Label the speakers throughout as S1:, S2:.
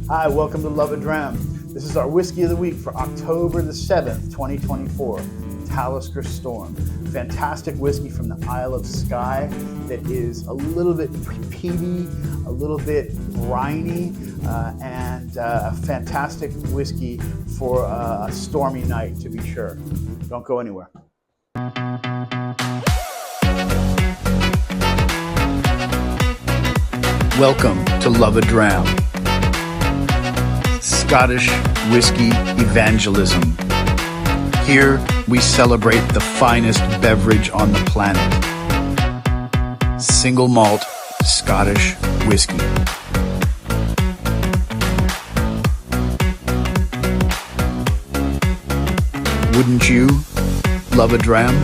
S1: Hi, welcome to Love-A-Dram. This is our whiskey of the week for October the 7th, 2024. Talisker Storm. Fantastic whiskey from the Isle of Skye that is a little bit peaty, a little bit briny, and a fantastic whiskey for a stormy night, to be sure. Don't go anywhere. Welcome to Love-A-Dram, Scottish whiskey evangelism. Here we celebrate the finest beverage on the planet. Single malt Scottish whiskey. Wouldn't you love a dram?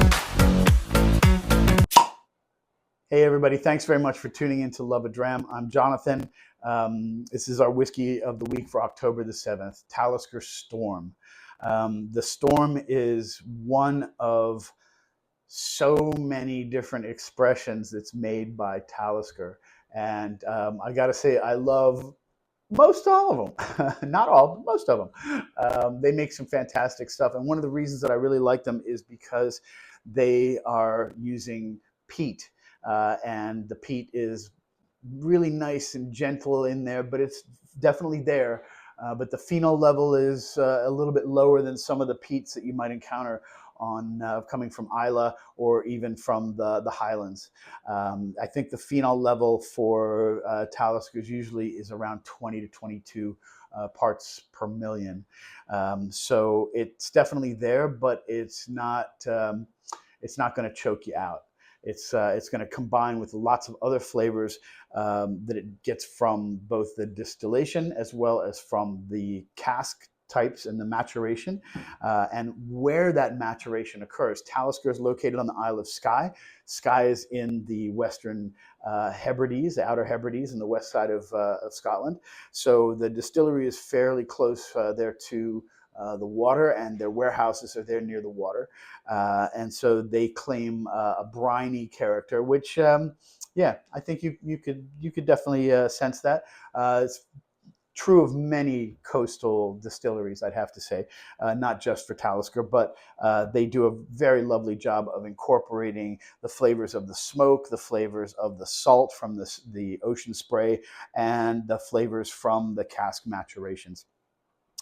S1: Hey everybody, thanks very much for tuning in to Love-A-Dram. I'm Jonathan. This is our whiskey of the week for October the 7th, Talisker Storm. The Storm is one of so many different expressions that's made by Talisker. And I gotta say, I love most all of them. Not all, but most of them. They make some fantastic stuff. And one of the reasons that I really like them is because they are using peat. And the peat is really nice and gentle in there, but it's definitely there. But the phenol level is a little bit lower than some of the peats that you might encounter on coming from Islay or even from the Highlands. I think the phenol level for Taliskers usually is around 20 to 22 parts per million. So it's definitely there, but it's not going to choke you out. It's going to combine with lots of other flavors that it gets from both the distillation as well as from the cask types and the maturation, and where that maturation occurs. Talisker is located on the Isle of Skye. Skye is in the Western Hebrides, the Outer Hebrides, in the west side of Scotland. So the distillery is fairly close there to the water, and their warehouses are there near the water, and so they claim a briny character, which yeah, I think you could definitely sense that. It's true of many coastal distilleries, I'd have to say, not just for Talisker, but they do a very lovely job of incorporating the flavors of the smoke, the flavors of the salt from the ocean spray, and the flavors from the cask maturations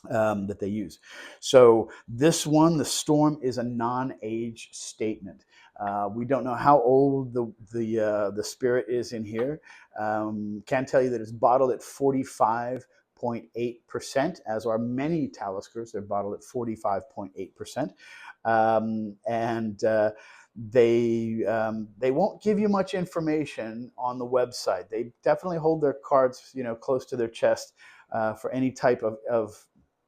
S1: that they use. So this one, the Storm, is a non-age statement. We don't know how old the spirit is in here. Can tell you that it's bottled at 45.8%, as are many Taliskers. They're bottled at 45.8%, and they won't give you much information on the website. They definitely hold their cards, close to their chest for any type of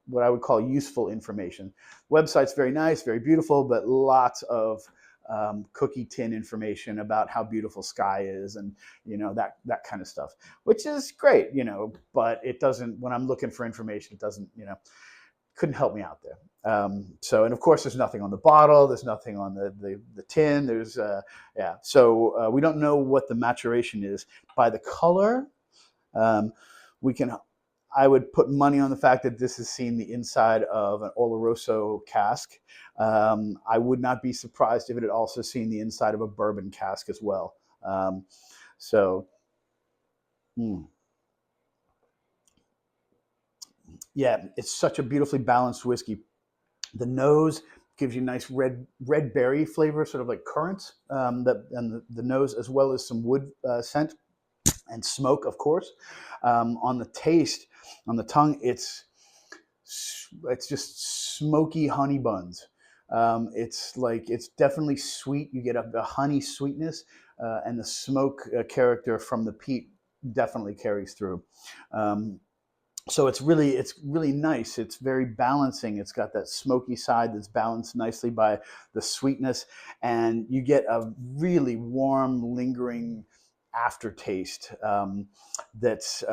S1: what I would call useful information. Website's very nice, very beautiful, but lots of cookie tin information about how beautiful Skye is, and that kind of stuff, which is great, but it doesn't. When I'm looking for information, it doesn't, couldn't help me out there. So, and of course, there's nothing on the bottle. There's nothing on the tin. There's yeah. So we don't know what the maturation is. By the color, we can. I would put money on the fact that this has seen the inside of an Oloroso cask. I would not be surprised if it had also seen the inside of a bourbon cask as well. Yeah, it's such a beautifully balanced whiskey. The nose gives you nice red berry flavor, sort of like currants, and the nose, as well as some wood scent and smoke, of course. On the taste, on the tongue, it's just smoky honey buns. It's definitely sweet. You get a honey sweetness, and the smoke character from the peat definitely carries through. So it's really nice. It's very balancing. It's got that smoky side that's balanced nicely by the sweetness, and you get a really warm, lingering aftertaste that's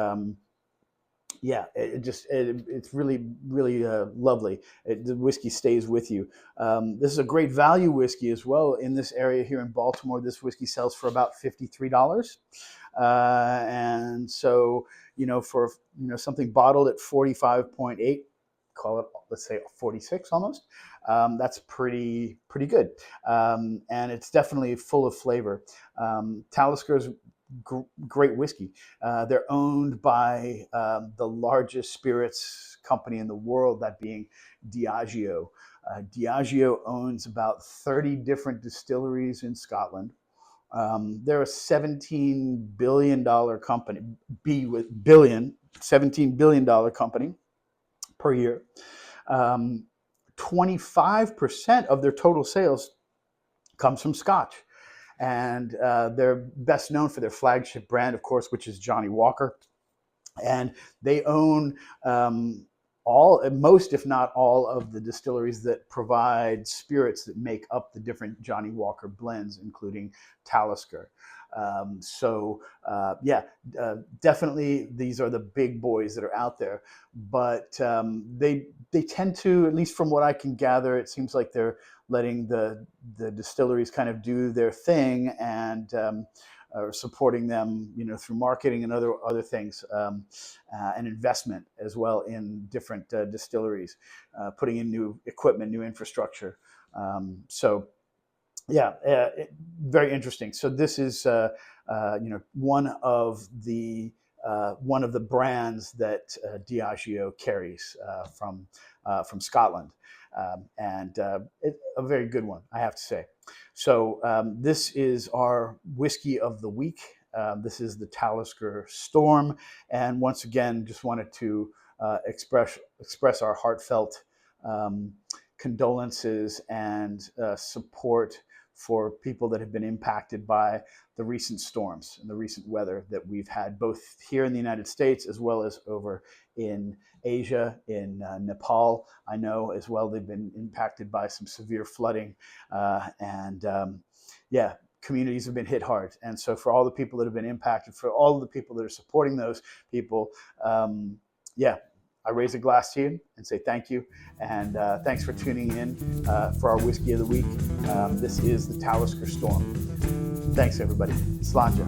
S1: yeah, it's really lovely. The whiskey stays with you. This is a great value whiskey as well in this area here in Baltimore. This whiskey sells for about $53. And so, for something bottled at 45.8, call it, let's say 46 almost. That's pretty good, and it's definitely full of flavor. Talisker's great whiskey. They're owned by the largest spirits company in the world, that being Diageo. Diageo owns about 30 different distilleries in Scotland. They're a $17 billion company, $17 billion company per year. 25% of their total sales comes from Scotch. And they're best known for their flagship brand, of course, which is Johnnie Walker. And they own most, if not all, of the distilleries that provide spirits that make up the different Johnnie Walker blends, including Talisker. Definitely these are the big boys that are out there. But they tend to, at least from what I can gather, it seems like they're letting the distilleries kind of do their thing, and supporting them, through marketing and other things, and investment as well in different distilleries, putting in new equipment, new infrastructure. Very interesting. So this is one of the brands that Diageo carries from Scotland. And a very good one, I have to say. So this is our whiskey of the week. This is the Talisker Storm, and once again, just wanted to express our heartfelt condolences and support for people that have been impacted by the recent storms and the recent weather that we've had, both here in the United States as well as over in Asia, in Nepal. I know as well they've been impacted by some severe flooding, communities have been hit hard. And so for all the people that have been impacted, for all the people that are supporting those people, I raise a glass to you and say thank you. And thanks for tuning in for our Whiskey of the Week. This is the Talisker Storm. Thanks, everybody. Slàinte.